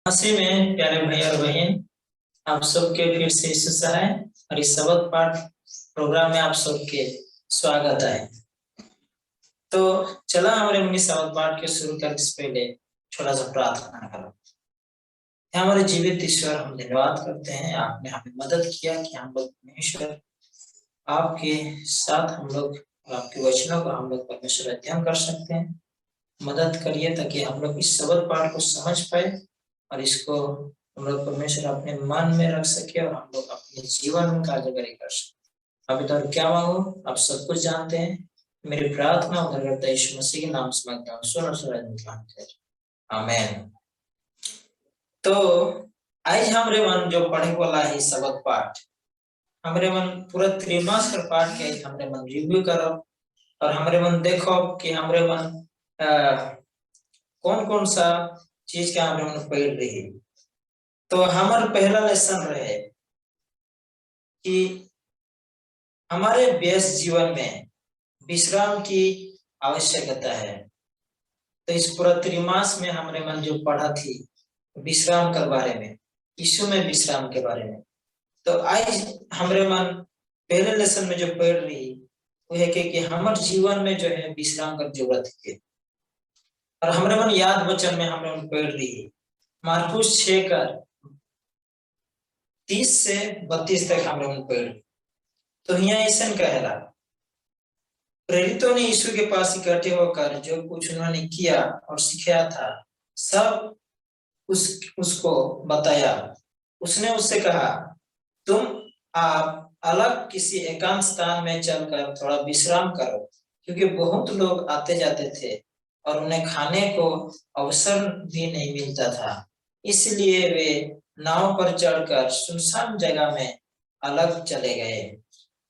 मसीह में प्यारे भाई और बहन, आप सबके फिर से यीशु सहाय और इस शब्द पाठ प्रोग्राम में आप सबके स्वागत है। तो चला हमारे अपनी शब्द पाठ के शुरू करने से पहले छोटा सा प्रार्थना करो। हमारे जीवित ईश्वर, हम धन्यवाद करते हैं, आपने हमें मदद किया कि हम लोग परमेश्वर आपके साथ हम लोग आपके वचनों को हम लोग परमेश्वर अध्ययन कर सकते हैं। मदद करिए ताकि हम लोग इस शब्द पाठ को समझ पाए और इसको हम लोग परमेश्वर अपने मन में रख सके और हम लोग अपने जीवन में कार्यकारी कर सके। अभी तो क्या मांगो, आप सब कुछ जानते हैं। मेरी प्रार्थना उधर यीशु मसीह के नाम से मांगता हूँ, सुनो आमीन। तो आज हमरे मन जो पढ़े वाला है शब्द पाठ, हमरे मन पूरा त्रिमास का पाठ के हमरे मन रिव्यू करो और हमरे मन देखो कि हमरे मन कौन कौन सा चीज के हमरे मन पढ़ रही। तो हमारा पहला लेसन रहे कि हमारे व्यस्त जीवन में विश्राम की आवश्यकता है। तो इस पूरा त्रिमास में हमने मन जो पढ़ा थी विश्राम के बारे में, यीशु में विश्राम के बारे में। तो आज हमारे मन पहले लेसन में जो पढ़ रही वो है कि हमारे जीवन में जो है विश्राम का जरूरत है। और हमारे मन याद वचन में हमने पढ़ रही मार्कुस 6 का 30 से 32 तक हमने पढ़। तो यहाँ ऐसा कहला, प्रेरितों ने यीशु के पास इकट्ठे होकर जो कुछ उन्होंने किया और सिखाया था सब उसको बताया। उसने उससे कहा, तुम आप अलग किसी एकांत स्थान में चलकर थोड़ा विश्राम करो, क्योंकि बहुत लोग आते जाते थे और उन्हें खाने को अवसर भी नहीं मिलता था। इसलिए वे नाव पर चढ़कर सुनसान जगह में अलग चले गए।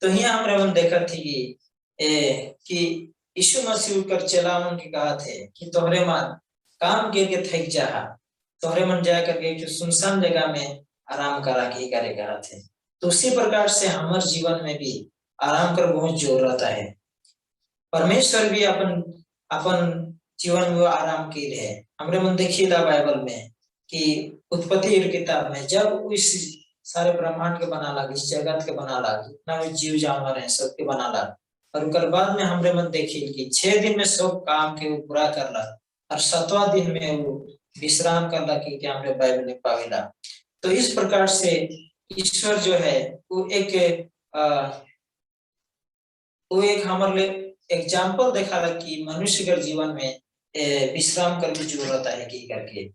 तो यहाँ हमने देखा थी कि यीशु मसीह कर चला उनके कहा थे कि तोहरे मन काम करके थक जा, तोहरे मन जा करके सुनसान जगह में आराम करा के करे कहा थे। तो उसी प्रकार से हमारे जीवन में भी आराम कर बहुत जोर रहता है। परमेश्वर भी अपन अपन जीवन में आराम की रहे। हमरे मन देखिए था बाइबल में कि उत्पत्ति किताब में जब इस सारे ब्रह्मांड के बना लगी, इस जगत के बना लगी, इतना भी जीव जानवर है सबके बना लगा। और उसके बाद में हमरे मन देखिए कि 6 दिन में सब काम के वो पूरा कर ला और 7वां दिन में वो विश्राम कर ला कि हमरे बाइबल में पावेला। तो इस प्रकार से ईश्वर जो है वो एक हमारे लिए एग्जाम्पल देखा ला कि मनुष्य के जीवन में विश्राम करने की जरूरत है कि करके।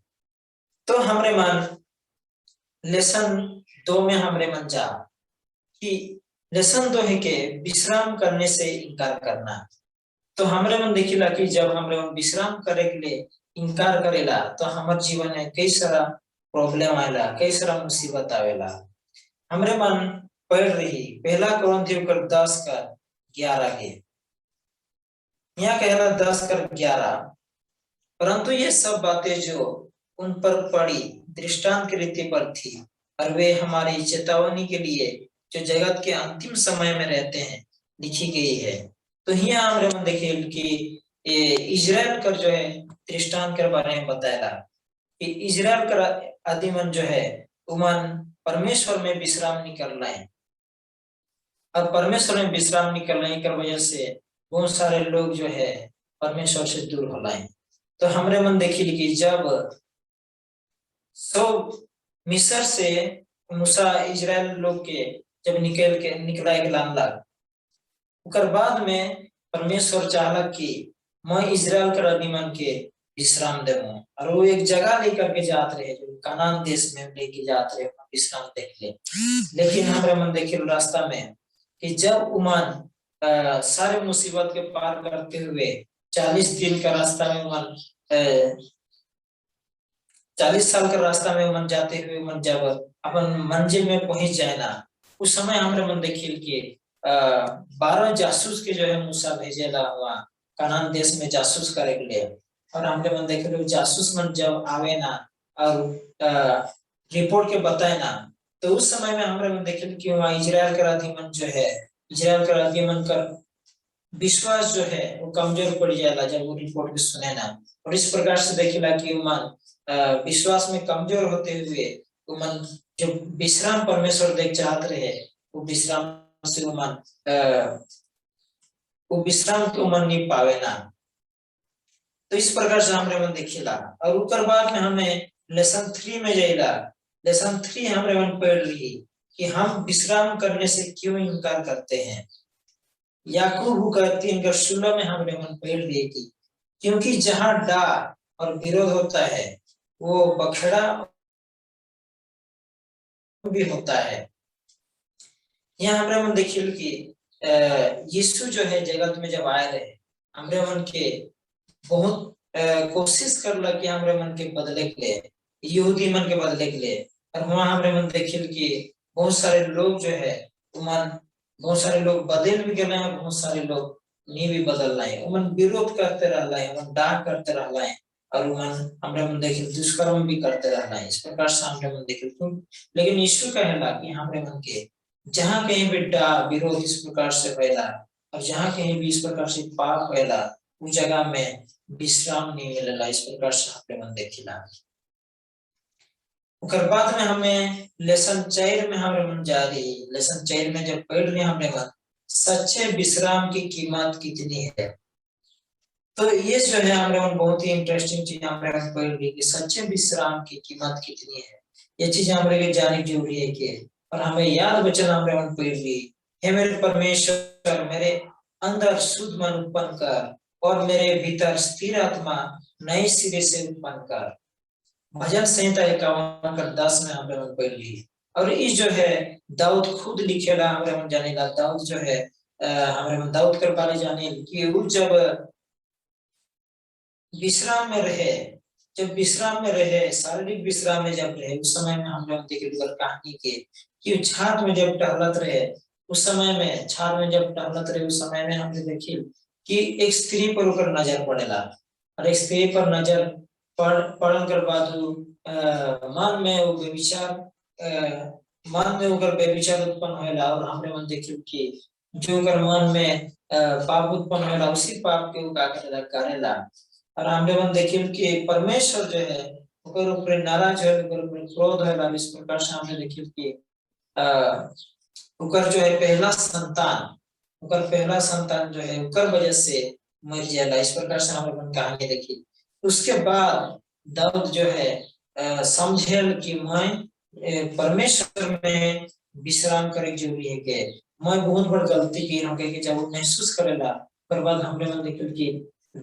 तो हमरे मन लेसन 2 में हमरे मन जा कि लेसन 2 है कि विश्राम करने से इनकार करना। तो हमरे मन देखिला कि जब हमरे मन विश्राम करे के लिए इनकार करेला तो हमारे जीवन में कई सारा प्रॉब्लम आएला, कई सारा मुसीबत आवेला। हमरे मन पढ़ रही पहला कुरिन्थियों 10 का 11 के यहाँ कहला 10 का 11, परंतु ये सब बातें जो उन पर पड़ी दृष्टांत की रीति पर थी और वे हमारी चेतावनी के लिए जो जगत के अंतिम समय में रहते हैं लिखी गई है। तो यहाँ हमरे मन देखिए कि इजराइल का जो है दृष्टांत के बारे में बताया कि इजराइल का आदिमन जो है उमन परमेश्वर में विश्राम नहीं कर रहे और परमेश्वर में विश्राम नहीं करने की वजह से बहुत सारे लोग जो है परमेश्वर से दूर हो रहे हैं। तो हमरे मन देखिए कि जब सब मिस्र से मूसा इजराइल लोग के जब निकला के लानला उकर बाद में परमेश्वर चाहला कि मैं इजराइल के आदमी के विश्राम देवूं और वो एक जगह लेकर के जात रहे जो कनान देश में लेके जात रहे विश्राम देख ले। लेकिन हमारे मन देखे रास्ता में कि जब उमन सारे मुसीबत के पार करते हुए 40 दिन का रास्ता में उमन 40 साल का रास्ता में उमन जाते हुए उमन जब अपन मंजिल में पहुंच जाए ना, उस समय हमारे मन देखिए कि 12 जासूस के जो है मूसा भेजेला हुआ कनान देश में जासूस करे के लिए। और हमरे मन देखे लो जासूस मन जब आवे ना और रिपोर्ट के बताए ना, तो उस समय में हमरे मन देखे कि वहाँ इजराइल का आदिमन जो है इजराइल का आदिमन का विश्वास जो है वो कमजोर पड़ जाएगा जब वो रिपोर्ट भी सुने ना। और इस प्रकार से देखेला कि मन विश्वास में कमजोर होते हुए वो मन जो विश्राम परमेश्वर देख चाहते रहे, वो विश्राम से वो विश्राम को मन नहीं पावे ना। तो इस प्रकार से हमरे मन देखिला और उकर बाद में हमें लेसन 3 में जाइला। लेसन 3 हमरे मन पढ़ रही कि हम विश्राम करने से क्यों इनकार करते हैं। याकूब का 3:16 में हमरे मन पढ़ रही कि क्योंकि जहां डर और विरोध होता है वो बखेड़ा भी होता है। यहाँ हमरे मन देखिए कि यीशु जो है जगत में जब आए रहे, हमरे मन के बहुत कोशिश करला कि हमरे मन के बदले के लिए, यहूदी मन के बदले के लिए। और वहां हमरे मन देखिए कि बहुत सारे लोग जो है मन, बहुत सारे लोग बदल भी गए हैं, बहुत सारे लोग नहीं भी बदल रहे हैं। मन विरोध करते रहला है, मन डाक करते रहला है और मन हमरे मन देखिए दुष्कर्म भी करते रहला है। इस प्रकार से हमरे मन देखिए तुम, लेकिन यीशु कहेला कि हमरे मन के जहाँ कहीं भी डाक विरोध इस प्रकार से फैला और जहाँ कहीं भी इस प्रकार से पाप फैला, उस जगह में विश्राम नहीं मिलेला। इस प्रकार से हमरे मन देखिला। उकर बाद में हमें लेसन 4 में हमरे मन जा रही। लेसन 4 में जब पढ़ रहे हमरे मन सच्चे विश्राम की कीमत कितनी है। तो ये जो है हमरे मन बहुत ही इंटरेस्टिंग चीज हमरे मन पढ़ रही कि सच्चे विश्राम की कीमत कितनी है। ये चीज हमरे लिए जाननी जरूरी है कि, और हमें याद वचन हमरे मन पढ़ रही, हे मेरे परमेश्वर मेरे अंदर शुद्ध मन उत्पन्न कर और मेरे भीतर स्थिर आत्मा नए सिरे से उत्पन्न कर। भजन संहिता 51:10 में हमरे मन पढ़ ली। और इस जो है दाऊद खुद लिखेला हमरे मन जाने ला। दाऊद जो है हमरे मन दाऊद कर बारे जाने कि वो जब विश्राम में रहे, जब विश्राम में रहे, शारीरिक विश्राम में जब रहे, उस समय में हमरे मन देखे कहानी के कि छात में जब टहलत रहे, उस समय में छात में जब टहलत रहे, उस समय में हमने देखी कि एक स्त्री पर ऊपर नजर पड़ेला और एक स्त्री पर नजर पड़न कर बाद मन में वो व्यभिचार मन में ओकर व्यभिचार उत्पन्न होला और हमरे मन देखियो कि जो ओकर मन में पाप उत्पन्न होला उसी पाप के वो का करेला। और हमरे मन देखियो कि परमेश्वर जो है ओकर ऊपर नाराज है, ओकर ऊपर क्रोध होला। इस प्रकार से हमने देखियो कि ओकर जो है पहला संतान जो है ओकर वजह से मर जाला। इस प्रकार से हमरे मन कहानी देखी। उसके बाद दाऊद जो है समझेल कि मैं परमेश्वर में विश्राम करे जरूरी है के मैं बहुत बड़ गलती की हो के जब वो महसूस करेला, पर बाद हमरे मन देखिल कि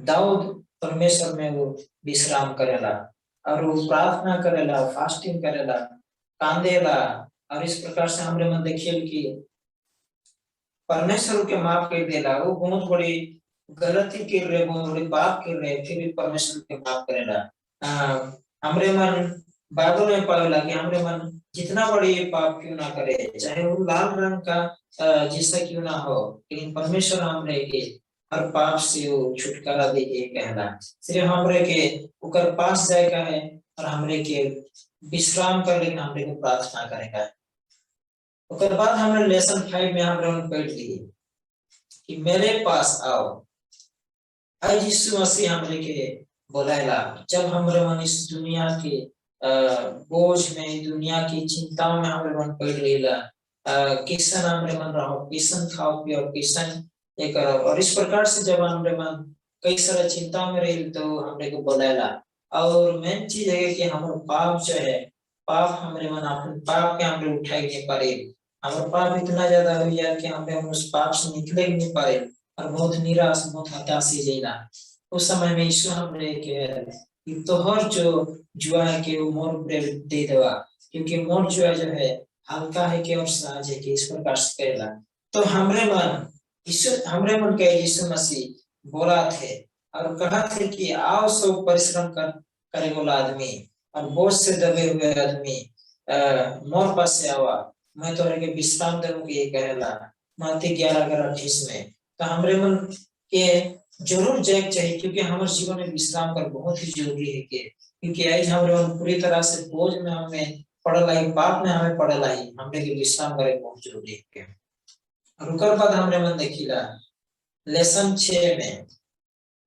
दाऊद परमेश्वर में वो विश्राम करेला और वो प्रार्थना करेला, फास्टिंग करेला, कांदेला। और इस प्रकार से हमरे मन देखिल कि परमेश्वर के माफ कर देला। वो बहुत बड़ी गलती कर रहे, बहुत बड़ी पाप कर रहे, फिर भी परमेश्वर के माफ करेला। हमरे मन बाइबल में पढ़ेला कि हमरे मन जितना बड़ी पाप क्यों ना करे, चाहे वो लाल रंग का जैसा क्यों ना हो, लेकिन परमेश्वर हमरे के हर पाप से वो छुटकारा दे के कहला। सिर्फ हमरे के ओकर पास जाएगा है और हमरे के विश्राम कर, लेकिन हमरे को प्रार्थना करेगा है। उसके बाद हमने लेसन 5 में हमरे पढ़ लिए कि मेरे पास आओ। आज यीशु मसीह हमरे के बोलेला जब हमरे मन इस दुनिया के बोझ में, दुनिया की चिंताओं में हमरे मन पड़ रहीला, किसन हमरे मन रहो, किसन खाओ पियो, किसन ये करो। और इस प्रकार से जब हमरे मन कई सारा चिंता में रही तो हमरे को बोलेला। और मेन चीज है कि हमारे पाप जो है, पाप हमरे मन अपन पाप के हमरे उठाई नहीं पारे। हमारे पाप इतना ज्यादा हो गया कि हमरे उस पाप से निकले नहीं पारे और बहुत निराश, बहुत हताश ही जाइला। उस समय में यीशु हमरे के तोहर जो जुआ है कि वो मोर दे देवा, क्योंकि मोर जुआ जो है हल्का है कि और सहज है कि इस प्रकार से करेला। तो हमरे मन के यीशु मसीह बोला थे और कहा थे कि आओ सब परिश्रम करे वाला आदमी और बोझ से दबे हुए आदमी मोर पास से आवा, मैं तोरे के विश्राम दूंगी, ये कहेला मत्ती 11:28 में। तो हमरे मन के जरूर जाग चाहिए, क्योंकि हमारे जीवन में विश्राम कर बहुत ही जरूरी है के, क्योंकि आज हमरे मन पूरी तरह से बोझ में हमें पड़ल आई, पाप में हमें पड़ल आई, हमरे के विश्राम करे बहुत जरूरी है के। और उकर बाद हमरे मन देखिला लेसन 6 में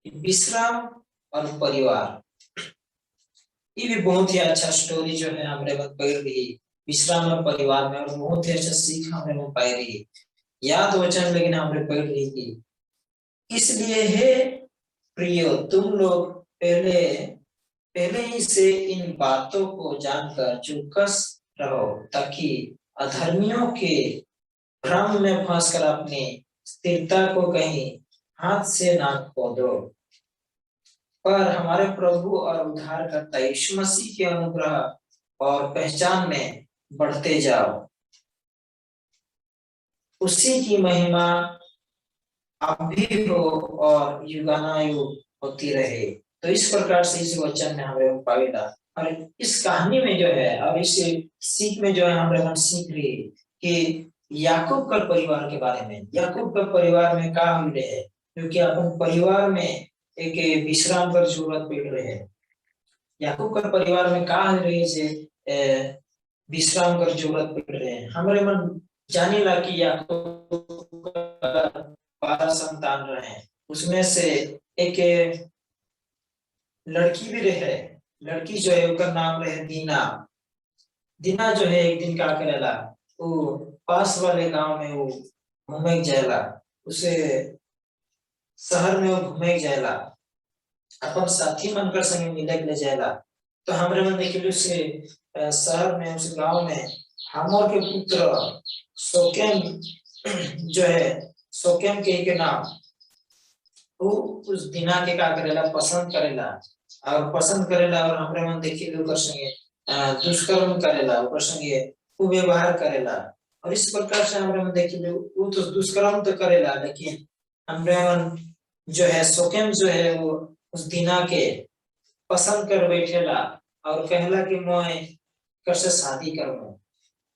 विश्राम और परिवार। ये भी बहुत ही अच्छा स्टोरी जो है हमरे मन पढ़ रही विश्राम और परिवार में, और बहुत ही अच्छा सीख हमरे मन पाई रही याद वचन लेकिन हमरे पढ़ रही थी। इसलिए हे प्रियो, तुम लोग पहले पहले ही से इन बातों को जानकर चौकस रहो, ताकि अधर्मियों के भ्रम में फंसकर अपनी स्थिरता को कहीं हाथ से ना खो दो, पर हमारे प्रभु और उद्धारकर्ता यीशु मसीह के अनुग्रह और पहचान में बढ़ते जाओ। उसी की महिमा अब भी हो और युगानुयुग होती रहे। तो इस प्रकार से इस वचन में हमें पाएगा, और इस कहानी में जो है और इस सीख में जो है हम सीख रही कि याकूब का परिवार के बारे में, याकूब का परिवार में क्या हो रहे है, क्योंकि अपन परिवार में एक विश्राम कर जरूरत पड़ रहे है। याकूब का परिवार में क्या हो रही है, विश्राम कर जरूरत पड़ रहे हैं। हमारे मन जाने ला कि याकूब 12 संतान रहे, उसमें से एक लड़की भी रहे, लड़की जो है उसका नाम रहे दीना। दीना जो है एक दिन क्या करेला, वो पास वाले गांव में वो घूमे जाएला, उसे शहर में वो घूमे जाएला, अपन साथी मनकर संगे मिले के ले जाएला। तो हमरे मन देखिए उसे शहर में, उस गांव में हमोर के पुत्र सोकेम जो है, सोकेम के नाम, वो उस दिना के का करेला, पसंद करेला, और पसंद करेला, और हमरे मन देखिए ओकर संगे दुष्कर्म करेला, ओकर संगे कुव्यवहार करेला। और इस प्रकार से हमरे मन देखिए वो तो दुष्कर्म तो करेला, लेकिन हमरे मन जो है सोकेम जो है वो उस दिना के पसंद कर बैठेला, और कहला कि मैं कैसे शादी करूं,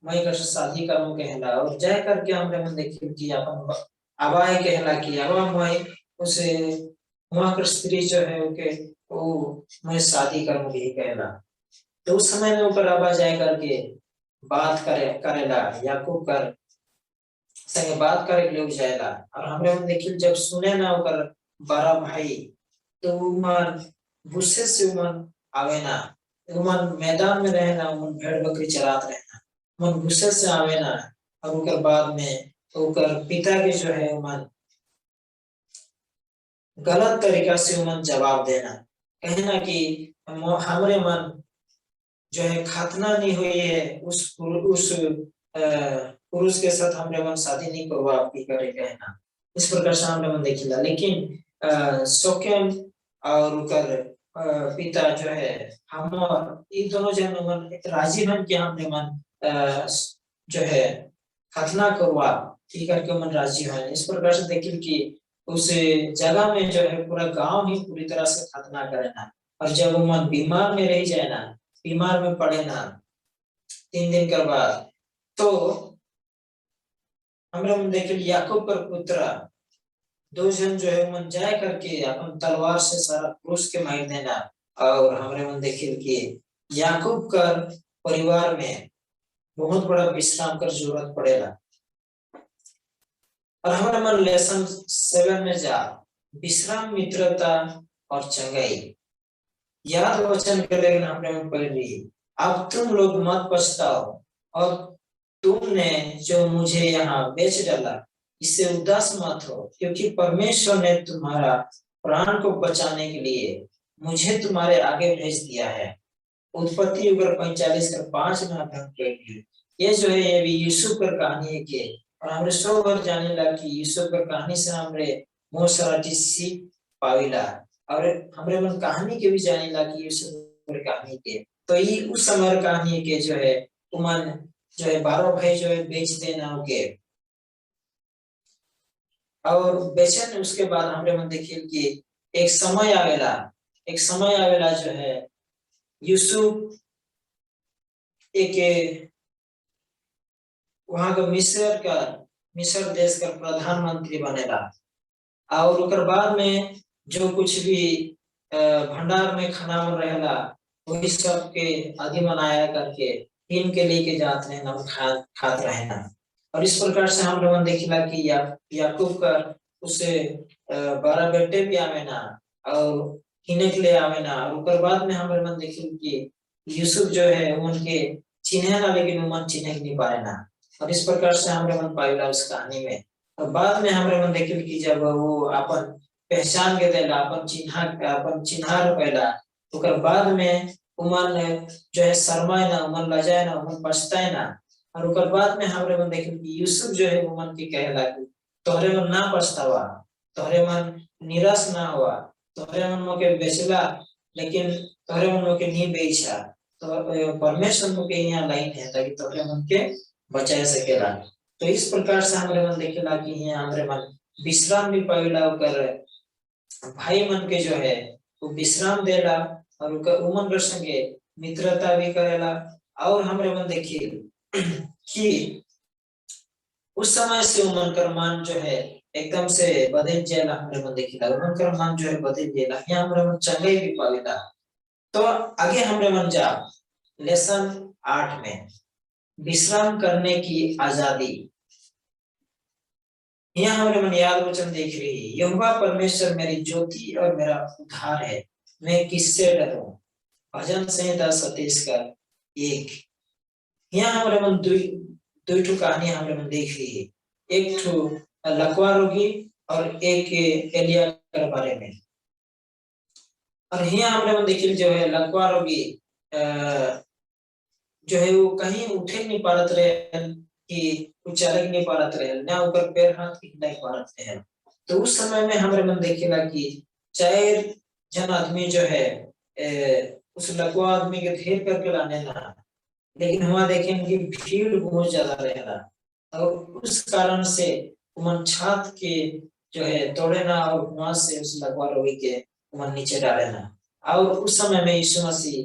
मैं कैसे शादी करूं कहला, और जाए करके हमरे मन देखिए कि अपन आवाज कहला कि अब मैं उसे वहां कर स्त्री जो है ओके वो मैं शादी करूंगी कहला। तो उस समय में ऊपर आवाज जाए करके बात करेला, याकूब कर संगे बात करे लोग जाएला। और हमरे मन देखिए जब सुने ना ओकर 12 भाई, तो मन गुस्से से मन आवे ना, मन मैदान में रहे ना, मन भेड़ बकरी चरात रहे ना, मन गुस्से से आवे ना। और ओकर बाद में ओकर पिता के जो है मन गलत तरीका से मन जवाब देना, कहना कि हमरे मन जो है खतना नहीं हुई है, उस पुरुष के साथ हमरे मन शादी नहीं करवा आपकी करे कहना। इस प्रकार से हमरे मन देखिला, लेकिन सोकेम और उनकर पिता जो है हम ये दोनों जन मन राजी बन के हमरे मन जो है खतना करवा ठीक करके मन राजी है। इस प्रकार से देखिए कि उस जगह में जो है पूरा गांव ही पूरी तरह से खतना करे ना, और जब वो मन बीमार में रह जाए ना, बीमार में पड़े ना 3 दिन के बाद, तो हमरे मन देखिए याकूब का पुत्र 2 जन जो है मन जाए करके अपन तलवार से सारा पुरुष के मार देना। और हमरे मन देखिए कि याकूब का परिवार में बहुत बड़ा विश्राम कर जरूरत पड़ेगा। और हमारे मन लेसन 7 में जा विश्राम, मित्रता और चंगाई, याद वचन के लिए हमने पढ़ ली। अब तुम लोग मत पछताओ, और तुमने जो मुझे यहाँ बेच डाला इससे उदास मत हो, क्योंकि परमेश्वर ने तुम्हारा प्राण को बचाने के लिए मुझे तुम्हारे आगे भेज दिया है। उत्पत्ति 45:5 में आपने ये जो है ये भी यूसुफ पर कहानी है के, और हमरे सौ बार जाने ला कि यूसुफ पर कहानी से हमरे बहुत सारा चीज सीख पाविला, और हमरे मन कहानी के भी जाने ला कि यूसुफ पर कहानी के। तो ये उस समय कहानी के जो है उमन जो है 12 भाई जो है बेच देना हो के, और बेचन उसके बाद हमरे मन देखिए कि एक समय आवेला, एक समय आवेला जो है यूसुफ एक वहां का मिस्र देश का प्रधानमंत्री बनेला, और उकर बाद में जो कुछ भी भंडार में खाना में रहेला वही सब के आदि मनाया करके टीम के लेके जाते हैं ना, खात रहे ना। और इस प्रकार से हम लोगों ने देखिला कि याकूब का उसे 12 बेटे भी आवे ना, और हिने के लिए आवे ना। और ओकर बाद में हमरे मन देखिल कि यूसुफ जो है उनके चिन्हे ना, लेकिन मन चिन्हे नहीं पाए ना। और इस प्रकार से हमरे मन पाइला उस कहानी में। और बाद में हमरे मन देखिल कि जब वो अपन पहचान के देला, अपन चिन्हार पैला, ओकर बाद में उमन जो है शर्माए ना, उमन लजाए ना, उमन पछताए ना। और ओकर बाद में हमरे मन देखिल कि यूसुफ जो है उमन के कहेला कि तोहरे मन ना पछतावा, तोहरे मन निराश ना हुआ, तोहरे मन मोके बेचला, लेकिन तोहरे मन मोके नहीं बेचा। तो परमेश्वर मोके यहाँ लाइन है ताकि तोहरे मन के बचाए सकेला। तो इस प्रकार से हमरे मन देखेला कि यहाँ हमरे मन विश्राम भी पावेला, ओकर भाई मन के जो है वो विश्राम देला, और ओकर उमन के संगे मित्रता भी करेला। और हमरे मन देखिए कि उस समय से उमन कर मान जो है एकदम से बदल जाएला। हमरे मन देखिला उमन कर मान जो है बदल जाएला, यहाँ हमरे मन चंगाई भी पावेला। तो आगे हमरे मन जा लेसन 8 में विश्राम करने की आजादी। यहाँ हमरे मन याद वचन देख रही है, यहोवा परमेश्वर मेरी ज्योति और मेरा उद्धार है, मैं किससे डरूं। भजन संहिता 27 का 1। यहाँ हमरे मन दुई ठो कहानी हमरे मन देख रही है, एक ठो लकवा रोगी और एक एलिया के बारे में। और यहाँ हमरे मन देखिए जो है लकवा रोगी जो है वो कहीं उठे नहीं पारत रहे कि कुछ चल नहीं पारत रहे ना, ऊपर पैर हाथ हिल नहीं पारत रहे। तो उस समय में हमरे मन देखेला कि 4 जन आदमी जो है उस लकवा आदमी के घेर करके लाने ना, लेकिन वहां देखें कि भीड़ बहुत ज्यादा रहेला। और उस कारण से मन छात के जो है तोड़े ना, और वहां से उस लकवा रोगी के मन नीचे डाले ना। और उस समय में यीशु मसीह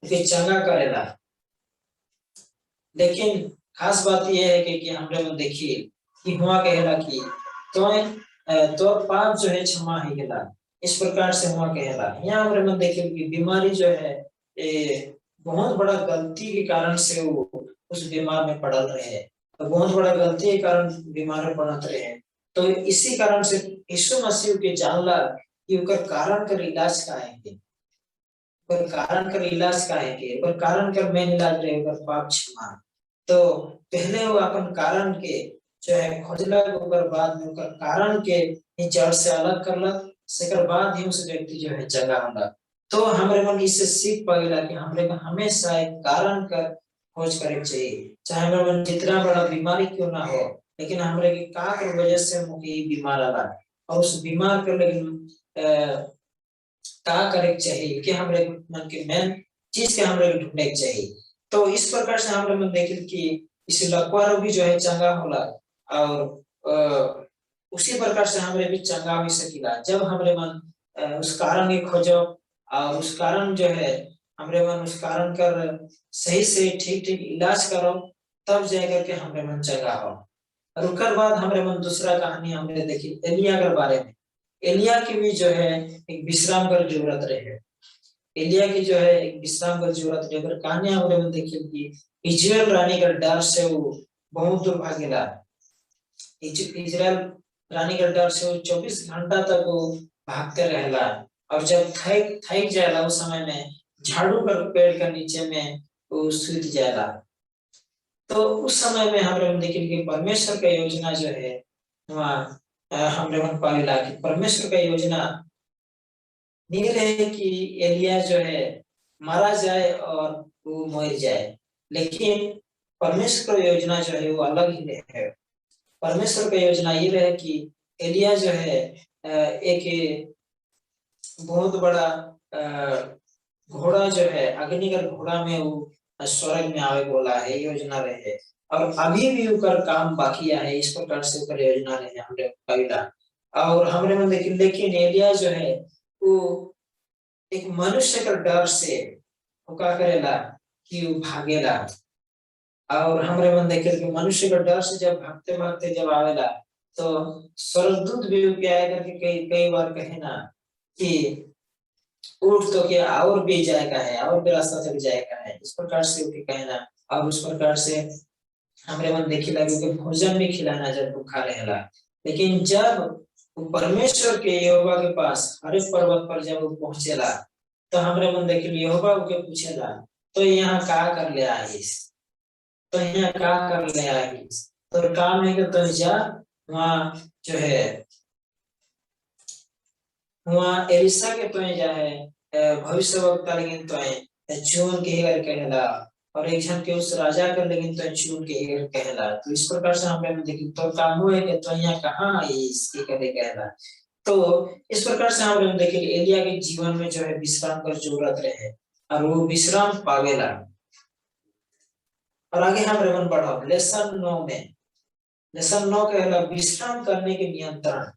के चंगा करेला। लेकिन खास बात यह है कि हमरे में देखिए कि हुआ कहेला कि तो पाप जो है क्षमा ही गेला, इस प्रकार से हुआ कहेला। यहाँ हमरे में देखिए कि बीमारी जो है बहुत बड़ा गलती के कारण से वो उस बीमार में पड़ल रहे, तो बहुत बड़ा गलती के कारण बीमार में पड़त रहे। तो इसी कारण से यीशु मसीह के जानला कि ओकर कारण कर इलाज का है, ओकर कारण कर इलाज का है, ओकर कारण कर मेन इलाज रहे ओकर पाप क्षमा। तो पहले वो अपन कारण के जो है खोजलक, ओकर बाद में ओकर कारण के ही जड़ से अलग करलक, सेकर बाद ही उस व्यक्ति जो है चंगा होला। तो हमरे मन इससे सीख पाएला कि हमरे को हमेशा एक कारण कर खोज करे चाहिए, चाहे हमरे मन जितना बड़ा बीमारी क्यों ना हो, लेकिन हमरे की का के वजह से मुझे बीमार आला, और उस बीमार के लेकिन का करे चाहिए कि हमरे मन के मेन चीज के हमरे ढूंढने चाहिए। तो इस प्रकार से हमरे मन देखिल कि इस लकवा रोगी जो है चंगा होला, और उसी प्रकार से हमरे भी चंगा हो सकीला जब हमरे मन उस कारण के खोजो, और उस कारण जो है हमरे मन उस कारण कर सही से ठीक ठीक इलाज करो, तब जाकर के हमरे मन चंगा हो। और उसके बाद हमरे मन दूसरा कहानी हमने देखी एलिया के बारे में। एलिया की भी जो है एक विश्राम कर जरूरत रहे, एलिया की जो है एक विश्राम कर जरूरत रहे। अगर कहानी हमरे मन देखिए कि इजराइल रानी का डर से वो बहुत दूर भागेला, इजराइल रानी का डर से वो 24 घंटा तक वो भागते रहेला। और जब थक जाएला उस समय में झाड़ू कर पेड़ के नीचे में वो सूत जाएला। तो उस समय में हमरे मन देखिए कि परमेश्वर का योजना जो है वहाँ हमरे मन पावेला कि परमेश्वर का योजना नहीं रहे कि एलिया जो है मारा जाए और वो मर जाए, लेकिन परमेश्वर का योजना जो है वो अलग ही है। परमेश्वर का योजना ये रहे कि एलिया जो है एक बहुत बड़ा घोड़ा जो है अग्निगर घोड़ा में वो स्वर्ग में आवे बोला है, योजना रहे। और अभी भी उकर काम बाकी है, इस प्रकार से उकर योजना रहे हमरे कविता। और हमरे मन देखिए लेकिन एलिया जो है वो एक मनुष्य का डर से वो क्या करेला कि वो भागेला। और हमरे मन देखिए कि मनुष्य का डर से जब भागते भागते जब आवेला, तो स्वर्गदूत भी क्या है करके कई कई बार कहे ना कि उठ तो क्या और भी जाएगा है, और भी रास्ता चल जाएगा है, इस प्रकार से उनके कहना। और उस प्रकार से हमरे मन देखी लगे कि भोजन भी खिलाना जब भूखा रहेला। लेकिन जब परमेश्वर के यहोवा के पास हरे पर्वत पर जब वो पहुंचेला तो हमरे मन देखिल यहोवा के पूछेला तो यहाँ का कर ले आइस, तो यहाँ का कर ले आइस, तो काम है कि तो जा वहाँ जो है वहाँ एलिशा के तो जा है भविष्यवक्ता लेकिन तो है चुन के कर कहला और एक जन के उस राजा कर लेकिन तो चुन के कर कहला। तो इस प्रकार से हमें देखिए तो काम हुए कि तो यहाँ कहाँ आई इसके करे कहला। तो इस प्रकार से हम देखिए एलिया के जीवन में जो है विश्राम कर जरूरत रहे और वो विश्राम पावेला। और आगे हम रेवन बढ़ाओ लेसन 9 में, लेसन 9 कहला विश्राम करने के नियंत्रण।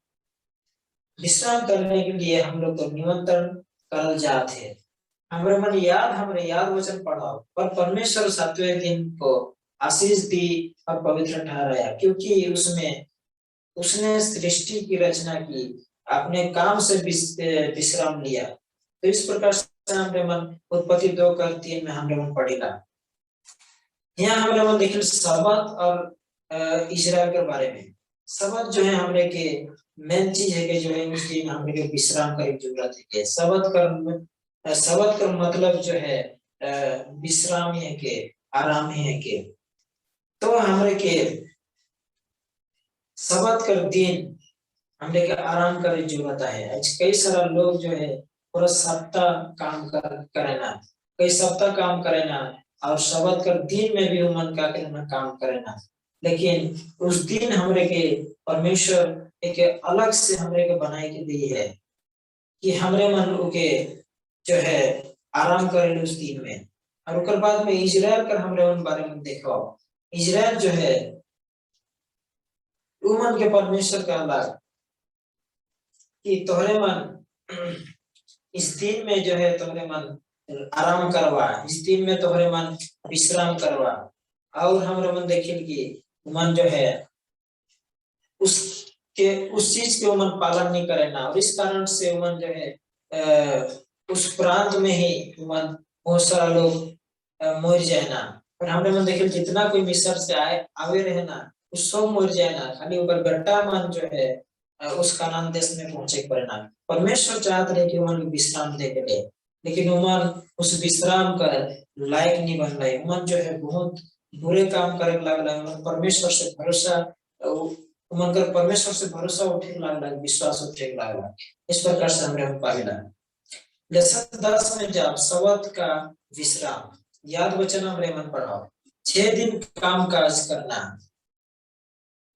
विश्राम करने के लिए हम लोग को निमंत्रण करल जाते हैं। हमरे याद वचन पढ़ाओ पर परमेश्वर 7वें दिन को आशीष दी और पवित्र ठहराया क्योंकि उसमें उसने सृष्टि की रचना की, अपने काम से विश्राम लिया। तो इस प्रकार से हमरे मन उत्पत्ति 2:3 में हमरे मन पढ़ेगा। यहाँ हमरे मन देखिए सबत और इजराइल के बारे में। सबत जो है हमरे के मेन चीज है कि जो है उस दिन हमरे के विश्राम करने की जरूरत है कि सबत का मतलब जो है विश्राम ही है के आराम ही है के। तो हमरे के सबत कर दिन हमरे के आराम करे जरूरत है। आज कई सारा लोग जो है पूरा सप्ताह काम करे ना, कई सप्ताह काम करे ना और सबत कर दिन में भी मन का करना काम करे ना। लेकिन उस दिन हमरे के परमेश्वर एक अलग से हमरे के बनाए के लिए है कि हमरे मन के जो है आराम करे उस दिन में। और उसके बाद में इजराइल कर हमरे उन बारे में देखो। इजराइल जो है उमन के परमेश्वर का अलग कि तोहरे मन इस दिन में जो है तोहरे मन आराम करवा, इस दिन में तोहरे मन विश्राम करवा। और हमरे मन देखिए कि मन जो है उस चीज के मन पालन नहीं करे ना और इस कारण से मन जो है उस प्रांत में ही मन बहुत सारा लोग मर जाए ना। और हमरे मन देखिए जितना कोई मिस्र से आवे रहे ना उस सब मर जाए ना, खाली ऊपर बेटा मन जो है उस कानान देश में पहुंचे पड़े। परमेश्वर चाहते रहे कि उमन विश्राम दे के लिए, लेकिन उमन उस विश्राम कर लायक नहीं बन रहे। उमन जो है बहुत बुरे काम करे लगला, उमन परमेश्वर से भरोसा उमन कर परमेश्वर से भरोसा उठे लगला, विश्वास उठे लगला। इस प्रकार से हमरे पाविला। लेसन 10 में जब सबत का विश्राम याद वचन हमरे मन पढ़ाओ 6 दिन काम काज करना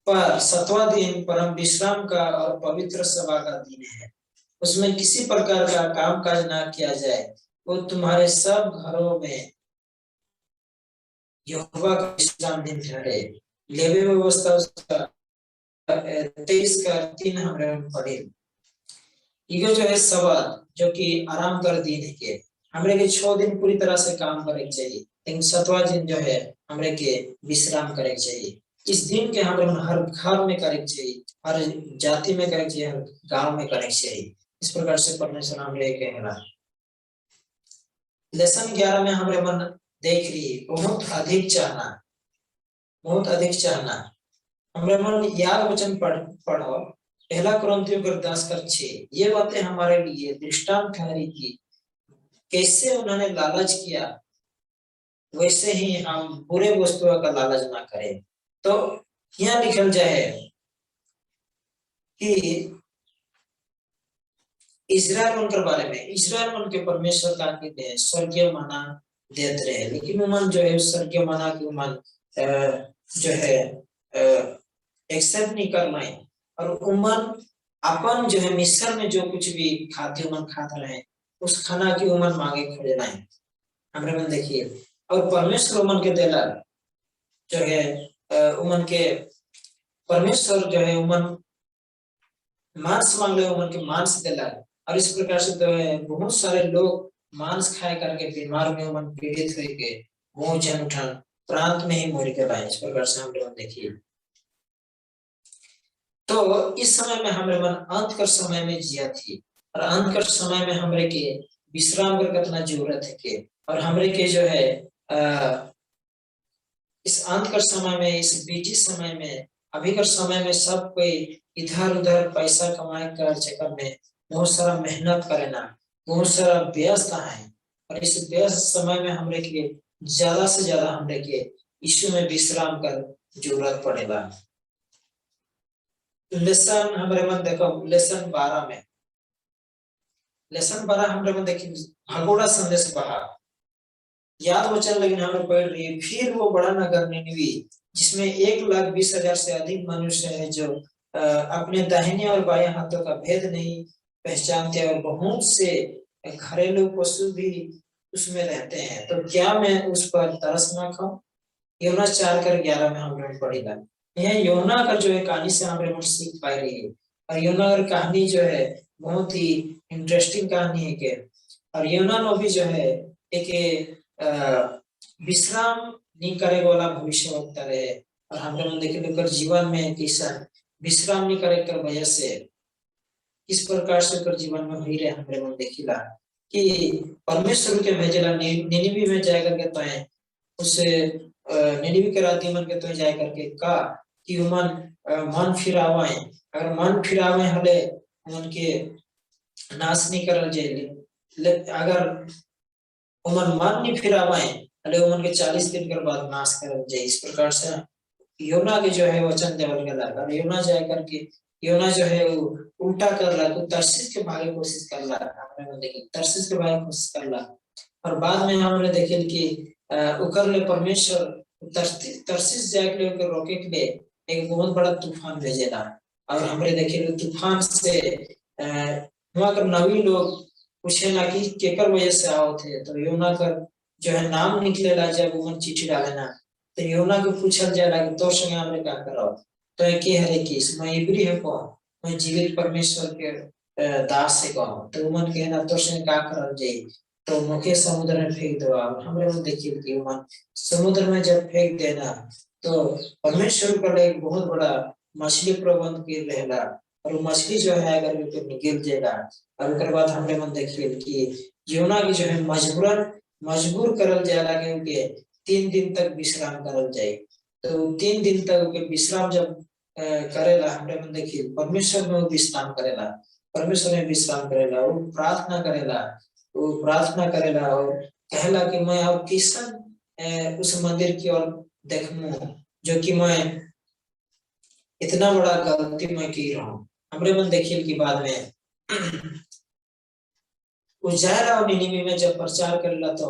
पर 7वां दिन परम विश्राम का और पवित्र सभा का दिन है। उसमें किसी प्रकार का काम काज ना किया जाए। वो तुम्हारे सब घरों में यहोवा का विश्राम दिन ठहरे। लेवी व्यवस्था उसका 23:3 हमरे पढ़े। ये जो है सबत जो कि आराम कर दिन है के हमरे के 6 दिन पूरी तरह से काम करे चाहिए, लेकिन 7वां दिन जो है हमरे के विश्राम करे चाहिए। इस दिन के हमरे हर घर में करे चाहिए, हर जाति में करे चाहिए, हर गांव में करे चाहिए। इस प्रकार से परमेश्वर हमरे कहला। लेसन 11 में हमरे मन देख रही बहुत अधिक चाहना हमरे मन याद वचन पढ़ो 1 कुरिन्थियों 10:6। ये बातें हमारे लिए दृष्टांत ठहरी थी, कैसे उन्होंने लालच किया वैसे ही हम बुरे वस्तुओं का लालच ना करें। तो यहाँ लिखल जाए कि इजराइल उनके बारे में, इजराइल उनके परमेश्वर का के स्वर्गीय मना देते रहे, लेकिन उमन जो है स्वर्गीय मना के उमन जो है एक्सेप्ट नहीं कर पाए और उमन अपन जो है मिस्र में जो कुछ भी खाते उमन खाते रहे उस खाना की उमन मांगे खड़े रहे। हमरे मन देखिए और परमेश्वर उमन के देला जो है उमन के परमेश्वर जो है उमन मांस मांग ले उमन के मांस देला। और इस प्रकार से तो है बहुत सारे लोग मांस खाए करके बीमार में उमन पीड़ित हुए के मुंह जन उठा प्रांत में ही मर के लाए। इस प्रकार से हम लोग देखिए तो इस समय में हमरे मन अंत कर समय में जिया थी और अंत कर समय में हमरे के विश्राम कर कितना जरूरत है के और हमरे के जो है इस अंत कर समय में इस बीजी समय में अभी के समय में सब कोई इधर उधर पैसा कमाए कर चक्कर में बहुत सारा मेहनत करेना, बहुत सारा व्यस्त है। और इस व्यस्त समय में हमरे के ज्यादा से ज्यादा हमरे के यीशु में विश्राम कर जरूरत पड़ेगा। लेसन हमारे मन देखो, लेसन 12 हमारे मन देखिए भगोड़ा संदेश पढ़ा, याद वचन लेकिन हम लोग पढ़ रही है। फिर वो बड़ा नगर निनवी जिसमें 1,20,000 से अधिक मनुष्य है जो अपने दाहिने और बाएं हाथों का भेद नहीं पहचानते और बहुत से घरेलू पशु भी उसमें रहते हैं, तो क्या मैं उस पर तरस ना खाऊं? योना 4:11 में हम लोग पढ़ेगा। यह योना का जो है कहानी से हम लोग सीख पा रही है। और योना की कहानी जो है बहुत ही इंटरेस्टिंग कहानी है के। और योना नबी जो है एक विश्राम नहीं करे वाला भविष्यवक्ता रहे। और हम लोग देखे जीवन में किसान विश्राम नहीं करे कर वजह से किस प्रकार से कर जीवन में हुई रहे हमरे मन देखिला कि परमेश्वर के भेजला निनिवी में जाए करके तो है उसे निनिवी के राती मन के तो जाए करके का कि मन फिरावे, अगर मन फिरावे हले मन के नाश नहीं करल जाए। अगर उमन मन नहीं फिरावे हले उमन के 40 दिन के बाद नाश करल जाए। इस प्रकार से योना के जो है वचन देवल गया, और योना जाए करके योना जो है वो उल्टा कर रहा, तो तरसीस के भागे कोशिश कर रहा हमने देखे, तरसीस के भागे कोशिश कर रहा। और बाद में हमने देखे कि उकर ले परमेश्वर तरसीस जाए के लिए रोके के लिए एक बहुत बड़ा तूफान भेजेला। और हमरे देखे तूफान से वहां कर नवी लोग पूछे ना कि केकर वजह से आओ थे, तो योना कर जो है नाम निकलेला जब वो चिट्ठी डालेना, तो योना को पूछल जाला कि तोर संगे हमरे का करो, तो के हरे किस मैं इब्री है को मैं जीवित परमेश्वर के दास से को, तो मन के ना तोर संगे का करल जाई, तो मुखे समुद्र में फेंक दो। हमरे मन देखिए कि मन समुद्र में जब फेंक देना तो परमेश्वर का एक बहुत बड़ा मछली प्रबंध कर रहेला, और वो मछली जो है अगर गिर जाएगा। और उसके बाद हमरे मन देखिए कि योना की जो है मजबूर करल जाला क्योंकि 3 दिन तक विश्राम करल जाए। तो 3 दिन तक विश्राम जब करेला हमरे मन देखिए परमेश्वर में विश्राम करेला, परमेश्वर में विश्राम करेला, वो प्रार्थना करेला और कहला कि मैं अब किसन उस मंदिर की ओर देखूं जो कि मैं इतना बड़ा गलती मैं की रहा हूँ। हमरे मन देखिए कि बाद में उजाला और निनिवे में जब प्रचार करेला तो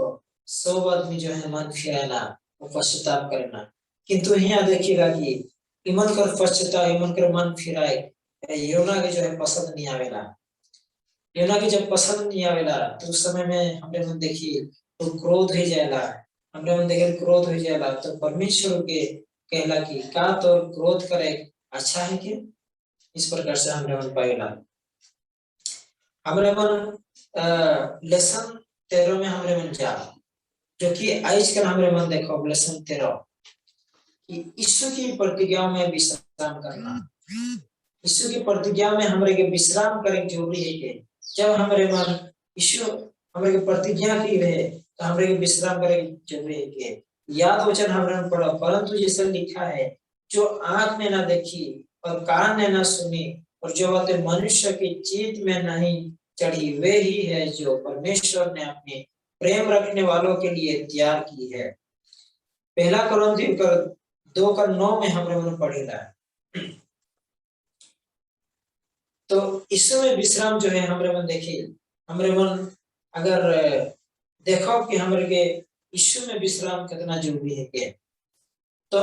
100 आदमी जो है मन फिराना और पश्चाताप करना, किंतु यहाँ देखिएगा कि इमन कर पश्चाताप इमन कर मन फिराए योना के जो है पसंद नहीं आवेला। योना के जब पसंद नहीं आवेला तो उस समय में हमरे मन देखिए तो क्रोध हो जाएगा, हमरे मन देखिए क्रोध हो जाएगा, तो परमेश्वर के कहला कि का तो क्रोध करे अच्छा है कि इस प्रकार से हमरे मन पाएला। हमरे मन लेसन 13 में हमरे मन जा जो कि आज कल हमरे मन देखो लेसन 13 कि यीशु की प्रतिज्ञा में विश्राम करना, यीशु की प्रतिज्ञा में हमरे के विश्राम करे जरूरी है कि जब हमरे मन यीशु हमरे के प्रतिज्ञा की रहे तो हमरे के विश्राम करे जरूरी है कि याद वचन हमरे मन पढ़ो, परंतु जैसे लिखा है जो आंख ने ना देखी और कान ने ना सुनी और जो बातें मनुष्य की चित्त में नहीं चढ़ी वे ही है जो परमेश्वर ने अपने प्रेम रखने वालों के लिए तैयार की है। पहला कोरिन्थियों 2:9 में हमरे मन पढ़ेगा। तो इसमें विश्राम जो है हमरे मन देखिए हमरे मन अगर देखो कि हमरे के यीशु में विश्राम कितना जरूरी है के, तो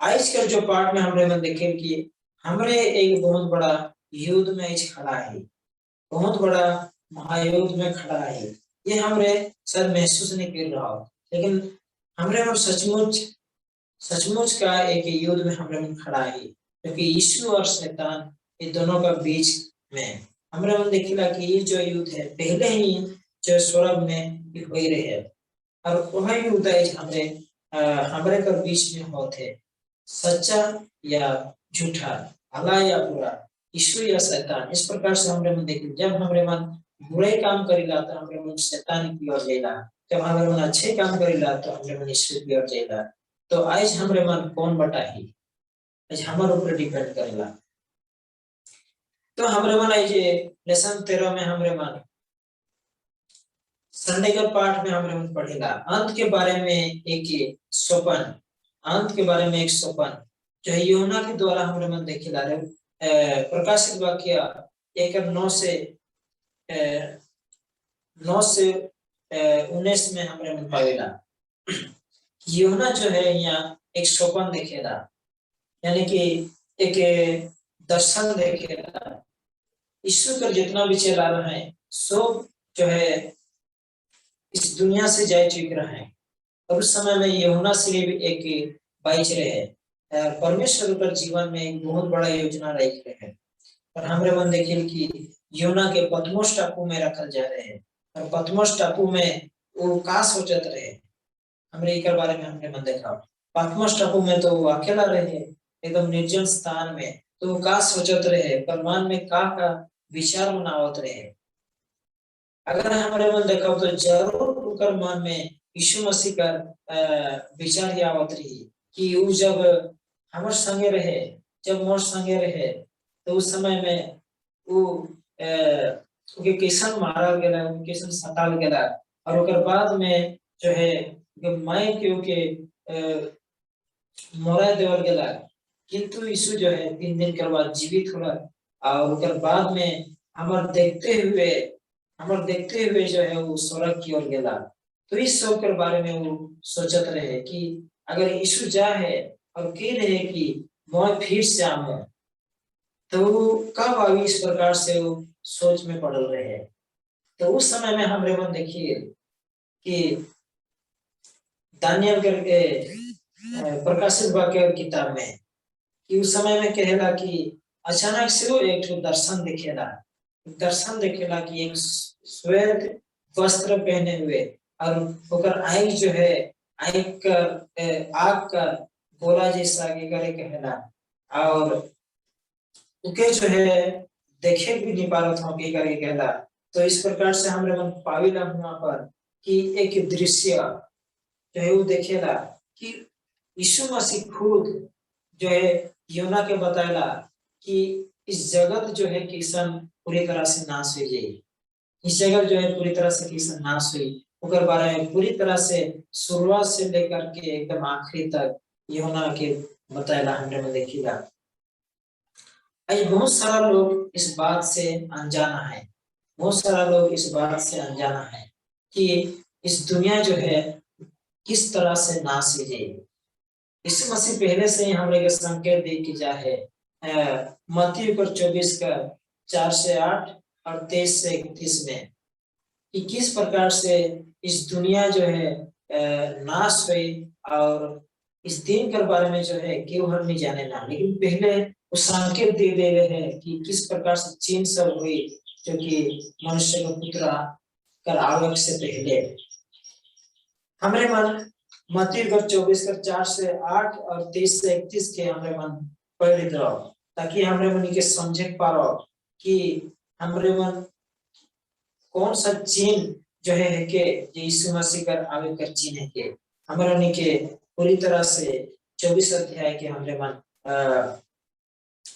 आज कल जो पाठ में हमरे मन देखे कि हमरे एक बहुत बड़ा युद्ध में आज खड़ा है, बहुत बड़ा महायुद्ध में खड़ा है। ये हमरे शायद महसूस नहीं कर रहा हो, लेकिन हमरे मन सचमुच का एक युद्ध में हमरे मन खड़ा है, क्योंकि यीशु और शैतान ये दोनों का बीच में हमरे मन देखिला कि ये जो युद्ध है पहले ही जो स्वर्ग में हो रहे है, और वह युद्ध हमरे का बीच में होते सच्चा या झूठा, भला या बुरा, यीशु या शैतान। इस प्रकार से हमरे मन देखिए जब हमरे मन बुरे काम करेला तो हमरे मन शैतान की ओर जाएगा, जब हमरे मन अच्छे काम करेला तो हमरे मन यीशु की ओर जाएगा। तो आज हमरे मन कौन बटा ही हमारे ऊपर डिपेंड करेला। तो हमरे मन आई जे लेसन 13 में हमरे मन संडे के पाठ में हमरे मन पढ़ेला अंत के बारे में एक स्वपन, अंत के बारे में एक स्वपन जो है यूहन्ना के द्वारा हमरे मन देखेला रे। प्रकाशित वाक्य 1:9 से 19 में हमरे मन पावेला यूहन्ना जो है यहाँ एक स्वपन देखेला, यानी कि एक दर्शन देखेला। यीशु का जितना भी चेला है सब जो है इस दुनिया से जा चुके हैं और उस समय में यूहन्ना सिर्फ एक बाइच रहे। परमेश्वर पर जीवन में एक बहुत बड़ा योजना रख रहे हैं और हमरे मन देखिए कि यूहन्ना के पतमोस टापू में रखल जा रहे हैं और पतमोस टापू में वो का सोचत रहे हमरे एक बारे में हमने मन देखा। पतमोस टापू में तो वो अकेला रहे एकदम निर्जन स्थान में, तो वो का सोचत रहे परमान में का विचार मनावत रहे। अगर हमारे मन देखा तो जरूर उनकर मन में यीशु मसीह का विचार आवत रही कि वो जब हमारे संगे रहे, जब मोर संगे रहे तो उस समय में वो कैसन मारल गया, कैसन सताल गया और ओकर बाद में जो है माई के मोरा देवल गया, किंतु यीशु जो है 3 दिन के बाद जीवित होला और ओकर बाद में हमार देखते हुए जो है वो स्वर्ग की ओर गया। तो इस सब के बारे में वो सोचत रहे कि अगर यीशु जा है और कह रहे कि मैं फिर से आऊं, तो कब अभी इस प्रकार से वो सोच में पड़ रहे। तो उस समय में हमरे मन देखिए कि दानियल करके प्रकाशित वाक्य किताब में कि उस समय में कहेला कि अचानक से वो एक दर्शन दिखेला कि एक श्वेत वस्त्र पहने हुए और ओकर आँख जो है आँख का गोला जैसा करे कहेला और उके जो है देखे भी नहीं पा रहा था करके कहला। तो इस प्रकार से हमरे मन पाविला वहां पर कि एक दृश्य जो है वो देखेला कि यीशु मसीह खुद जो है यूहन्ना के बताएला कि इस जगत जो है किसन पूरी तरह से नाश हो जाए, इस जगत जो है पूरी तरह से किसन नाश हुई ओकर बारे में पूरी तरह से शुरुआत से लेकर के एकदम आखिरी तक यूहन्ना के बताएला हमरे में देखिला। आज बहुत सारा लोग इस बात से अनजाना है, बहुत सारा लोग इस बात से अनजाना है कि इस दुनिया जो है किस तरह से नाश हो जाएगी। यीशु मसीह पहले से ही हमरे के संकेत दे के जा है मत्ती 24 का 4 से 8 और 23 से 31 में कि किस प्रकार से इस दुनिया जो है नाश हुई और इस दिन के बारे में जो है क्यों हम नहीं जाने ना, लेकिन पहले वो संकेत दे रहे हैं कि किस प्रकार से चीन सब हुई जो कि मनुष्य का पुत्र कर आगमन से पहले। हमारे मन मत्ती 24 का 4 से 8 और 23 से 31 के हमारे मन पढ़ रहो ताकि हमारे मन के समझे पारो कि हमारे मन कौन सा चीन जो है के यीशु मसीह का आगे कर चीन है के हमारे के पूरी तरह से 24 अध्याय के हमारे मन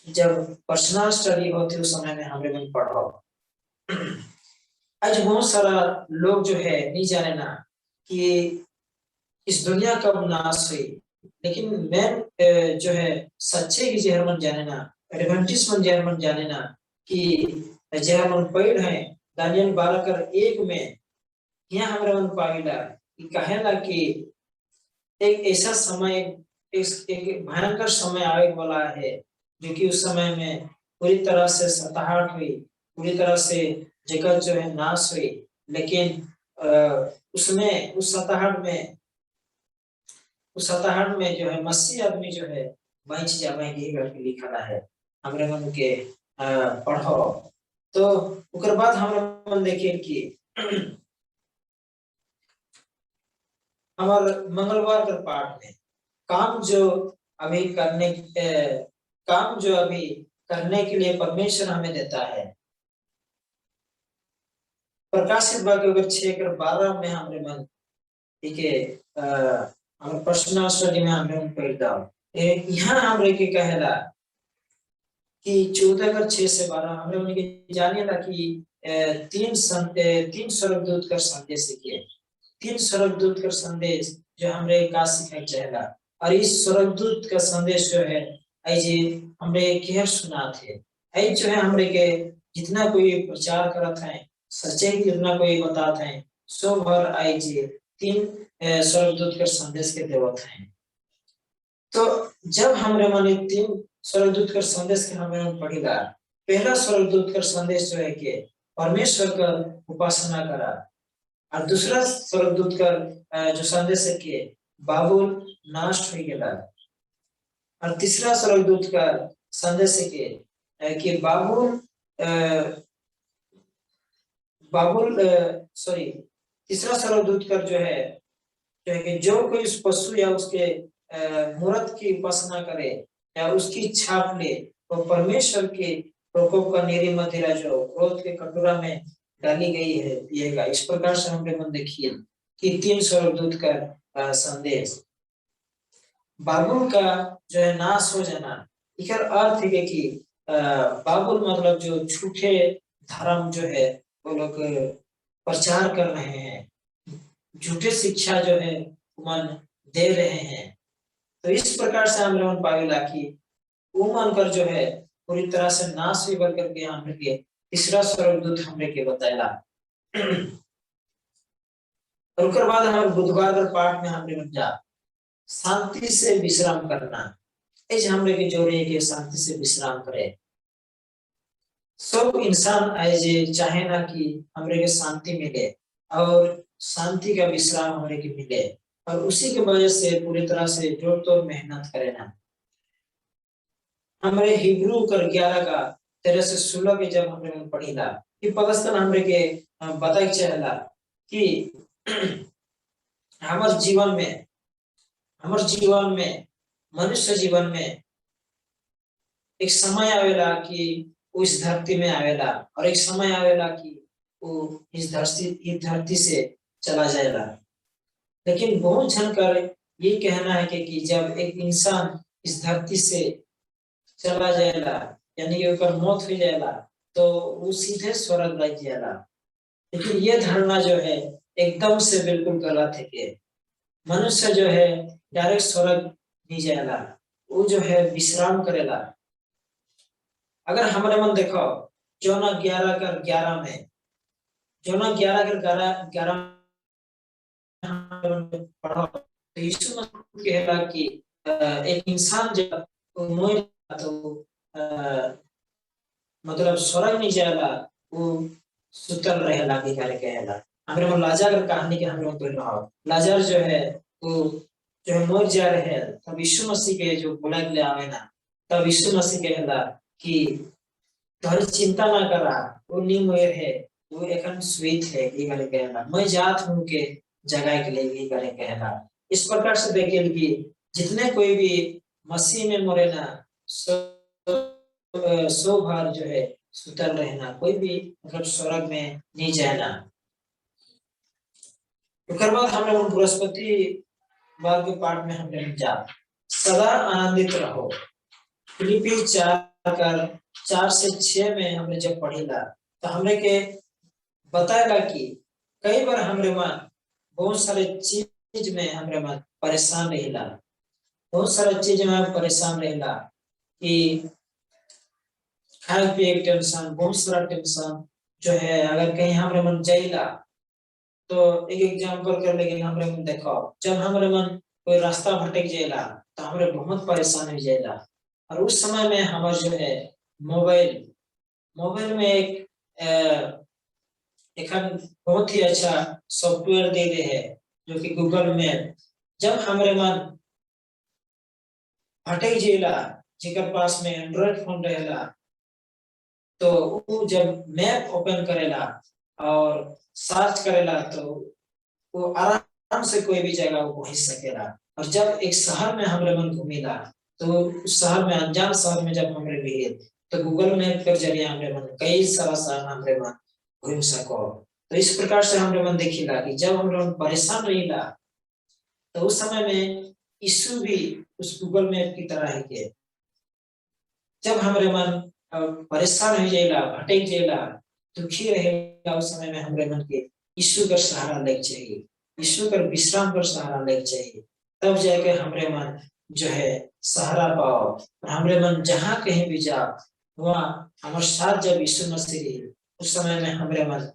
जब पर्सनल स्टडी होती उस समय में हमारे मन पढ़ो। आज बहुत सारा लोग जो है नहीं जाने ना कि इस दुनिया कब नाश हुई, लेकिन मैं जो है सच्चे की जहर मन जाने ना, एडवेंटिस्ट मन जहर मन जाने ना कि जहर मन पढ़ है दानियल 12:1 में यहाँ हमारे मन पाविला कि कहेला कि एक ऐसा समय एक भयंकर समय आने वाला है जो कि उस समय में पूरी तरह से सताहट हुई, पूरी तरह से जगत जो है नाश हुई, लेकिन उसमें उस सताहट में जो है मसीह आदमी जो है बच जाएगी करके लिखा है हमरे मन के पढ़ो। तो उसके बाद हमरे मन देखिए कि हमारे मंगलवार के पाठ में काम जो अभी करने के लिए परमेश्वर हमें देता है। प्रकाशित वाक्य 6:12 में हमारे मन ठीक है हमारे पर्सनल स्टडी में हमें पढ़ता यहाँ हमरे के कहेला कि 14:6 से 12 हमरे उनके जाने ला कि तीन स्वर्गदूत का संदेश किए। 3 स्वर्गदूत का संदेश जो हमरे का सिखाई चाहेला। और इस स्वर्गदूत का संदेश जो है आई जे हमरे केहर सुना थे। आई जो है हमरे के जितना कोई प्रचार करत है सच्चाई जितना कोई बताते हैं सो भर आई जे 3 स्वर्गदूत का संदेश के देवत है। तो जब हमरे माने 3 स्वर्गदूत का संदेश के हमें पढ़ेगा, पहला स्वर्गदूत का संदेश जो है कि परमेश्वर का उपासना करा। और दूसरा स्वर्गदूत का जो संदेश है कि बाबुल नाश हो गया। और तीसरा स्वर्गदूत का संदेश है कि बाबुल सॉरी तीसरा स्वर्गदूत का जो है कि जो कोई उस पशु या उसके मूर्त की उपासना करे या उसकी छाप ले तो परमेश्वर के प्रकोप का नीरी मदिरा जो क्रोध के कटोरा में डाली गई है पिएगा। इस प्रकार से हमने मन देखिए कि 3 स्वर्गदूत का संदेश बाबुल का जो है नाश हो जाना। इकर अर्थ है कि बाबुल मतलब जो झूठे धर्म जो है वो लोग प्रचार कर रहे हैं, झूठे शिक्षा जो है मन दे रहे हैं। तो इस प्रकार से हम लोग पावेला कि वो मानकर जो है पूरी तरह से नाश भी कर करके हमरे के तीसरा स्वर्गदूत हमरे के बताएला। और उसके बाद हम बुधवार का पाठ में हमरे बन जा शांति से विश्राम करना। इस हमरे के जोड़े के शांति से विश्राम करे। सब इंसान ऐसे चाहे ना कि हमरे के शांति मिले और शांति का विश्राम हमरे के मिले और उसी के वजह से पूरी तरह से जोर तोड़ मेहनत करे ना। हमरे हिब्रू कर 11 का 13 से 16 के जब हमरे में पढ़ीला कि पगस्तन हमरे के बताई चाहला कि हमार जीवन में मनुष्य जीवन में एक समय आवेला कि वो इस धरती में आवेला और एक समय आवेला कि वो इस धरती से चला जाएगा। लेकिन बहुत जनकर ये कहना है कि जब एक इंसान इस धरती से चला जाएगा यानी कि ऊपर मौत हो जाएगा तो वो सीधे स्वर्ग लग जाएगा। लेकिन ये धारणा जो है एकदम से बिल्कुल गलत है कि मनुष्य जो है डायरेक्ट स्वर्ग नहीं जाएगा, वो जो है विश्राम करेगा। अगर हमारे मन देखो जोना 11:11 में जोना 11:11 पढ़ो तो यीशु मसीह कहला कि एक इंसान जब मर तो मतलब स्वर्ग नहीं जाएगा, वो सुतल रहेला के कहला। हमरे मन लाजर की कहानी के हम लोग पढ़ रहा हो। लाजर जो है वो जो है मर जा रहे हैं तब यीशु मसीह के जो बोला के आवे ना तब यीशु मसीह कहला कि तोहर चिंता ना करा, वो नहीं मर है, वो एकन स्वीत है ये करे कहला। मैं जात हूं के जगह के लिए ये करे कहला। इस प्रकार से देखिए कि जितने कोई भी मसीह में मरे ना सो भार जो है सुतल रहना, कोई भी मतलब स्वर्ग में नहीं जाना। उसके बाद हमने उन बृहस्पति वार के पाठ में हमने जा सदा आनंदित रहो। फिलिपी 4 से 6 में हमने जब पढ़ेला तो हमने के बताएगा कि कई बार हमरे मन बहुत सारे चीज में हमरे मन परेशान रहेला, बहुत सारा चीज में परेशान रहेला कि खाए पिए के टेंशन, बहुत सारा टेंशन जो है। अगर कहीं हमरे मन जाइला तो एक एग्जांपल कर लेकिन हमरे मन देखो जब हमरे मन कोई रास्ता भटक जाएला तो हमरे बहुत परेशान हो जाएला। और उस समय में हमारे जो है मोबाइल में एक बहुत ही अच्छा सॉफ्टवेयर दे रहे हैं जो कि गूगल मैप। जब हमारे मन भटक जाएला जेकर पास में एंड्रॉइड फोन रहेला तो वो जब मैप ओपन करेला और सर्च करेला तो वो आराम से कोई भी जगह वो पहुंच सकेला। और जब एक शहर में हमरे मन घूमेला तो उस शहर में अनजान शहर में जब हमरे गए तो गूगल मैप के जरिए हमरे मन कई सारा शहर हमरे मन घूम सको। तो इस प्रकार से हमरे मन देखिला कि जब हमरे मन परेशान रहिला तो उस समय में यीशु भी उस गूगल मैप की तरह ही के जब हमारे मन परेशान हो जाएगा, भटक जाएगा, दुखी रहेगा, उस समय में हमारे मन के यीशु का सहारा लेके चाहिए, यीशु का विश्राम का सहारा लेके चाहिए, तब जाके हमारे मन जो है सहारा पाओ। और हमारे मन जहाँ कहीं भी जाओ वहाँ हमारे साथ जब यीशु मसीह रहे, उस समय में हमारे मन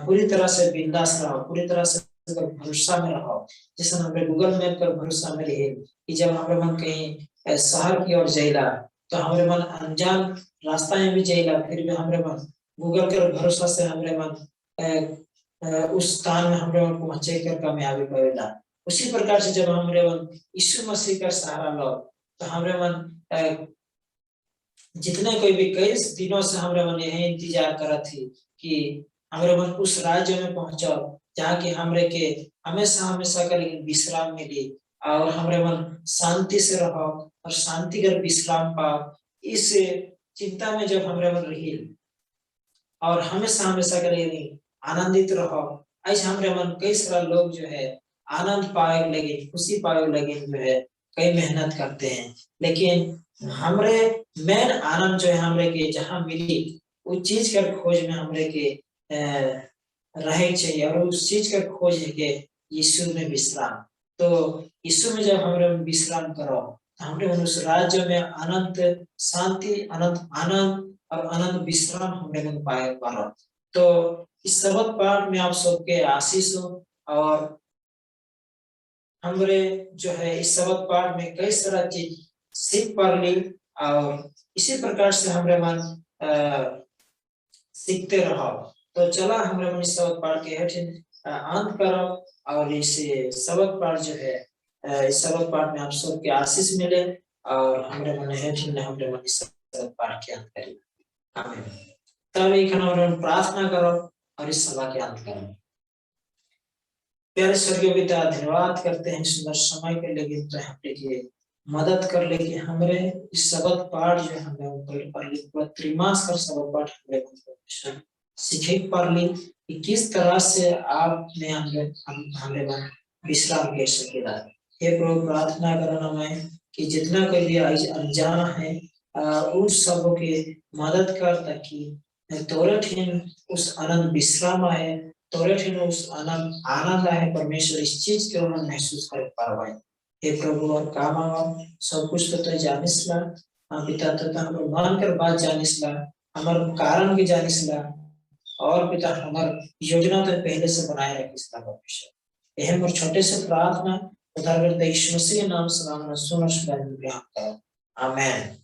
पूरी तरह से बिंदास रहो, पूरी तरह से भरोसा में रहो। जैसे हमारे गूगल मैप पर भरोसा में रहे कि जब हमारे मन कहीं शहर की ओर जाएगा तो हमारे मन अनजान रास्ता में भी जाएगा, फिर भी हमारे मन गूगल के भरोसा से हमारे मन उस स्थान में हमारे मन पहुंचे कर कामयाबी पाएगा। उसी प्रकार से जब हमारे मन यीशु मसीह का सहारा लो तो हमारे मन जितने कोई भी कई दिनों से हमारे मन यही इंतजार करा थी कि हमारे मन उस राज्य में पहुंचो जहाँ की हमरे के हमेशा हमेशा का लेकिन विश्राम मिली और हमारे मन शांति से रहो और शांति कर विश्राम पाओ। इस चिंता में जब हमारे मन रही और हमेशा हमेशा के लिए आनंदित रहो। ऐसे हमारे मन कई सारा लोग जो है आनंद पाए लगे, खुशी पाए लगे, जो है कई मेहनत करते हैं, लेकिन हमरे मेन आनंद जो है हमरे के जहाँ मिली उस चीज कर खोज में हमरे के रहे चाहिए और उस चीज का खोज है कि यीशु में विश्राम। तो यीशु में जब हमरे विश्राम करो तो हमरे उस राज्य में अनंत शांति, अनंत आनंद और अनंत विश्राम हमरे मन पाए पारो। तो इस शब्द पाठ में आप सबके आशीष हो और हमरे जो है इस शब्द पाठ में कई सारा चीज सीख पा ली और इसी प्रकार से हमरे मन सीखते रहो। तो चला हमरे मन इस शब्द पाठ के अंत करो और इस शब्द पाठ जो है इस शब्द पाठ में आप सबके आशीष मिले और हमरे मन हमरे मन इस शब्द पाठ के अंत करें। आमीन। तब एक प्रार्थना करो और इस सभा के अंत करो। प्यारे स्वर्गीय पिता, धन्यवाद करते हैं सुंदर समय के लिए, तो हमने ये मदद कर ले कि हमरे इस शब्द पाठ जो हमने ऊपर पूरा त्रिमास का शब्द पाठ हमने सीखे पढ़ ली कि किस तरह से आपने हमें विश्राम दे सकेगा। हे प्रभु, प्रार्थना करना मैं कि जितना कोई भी अनजान है उन सबों की मदद कर ताकि तोरे ठीन उस आनंद विश्राम आए, तोरे ठीन उस आनंद आए। परमेश्वर इस चीज के उन्होंने महसूस कर पाए। हे प्रभु, और काम सब कुछ तो जानिस ला पिता, तो हम मान कर बात जानिस ला, हमार कारण भी जानिस ला और पिता हमार योजना तो पहले से बनाए रखिस ला परमेश्वर। यह मोर छोटे से प्रार्थना उधार करते यीशु मसीह के नाम से मांगना सुन आमेन।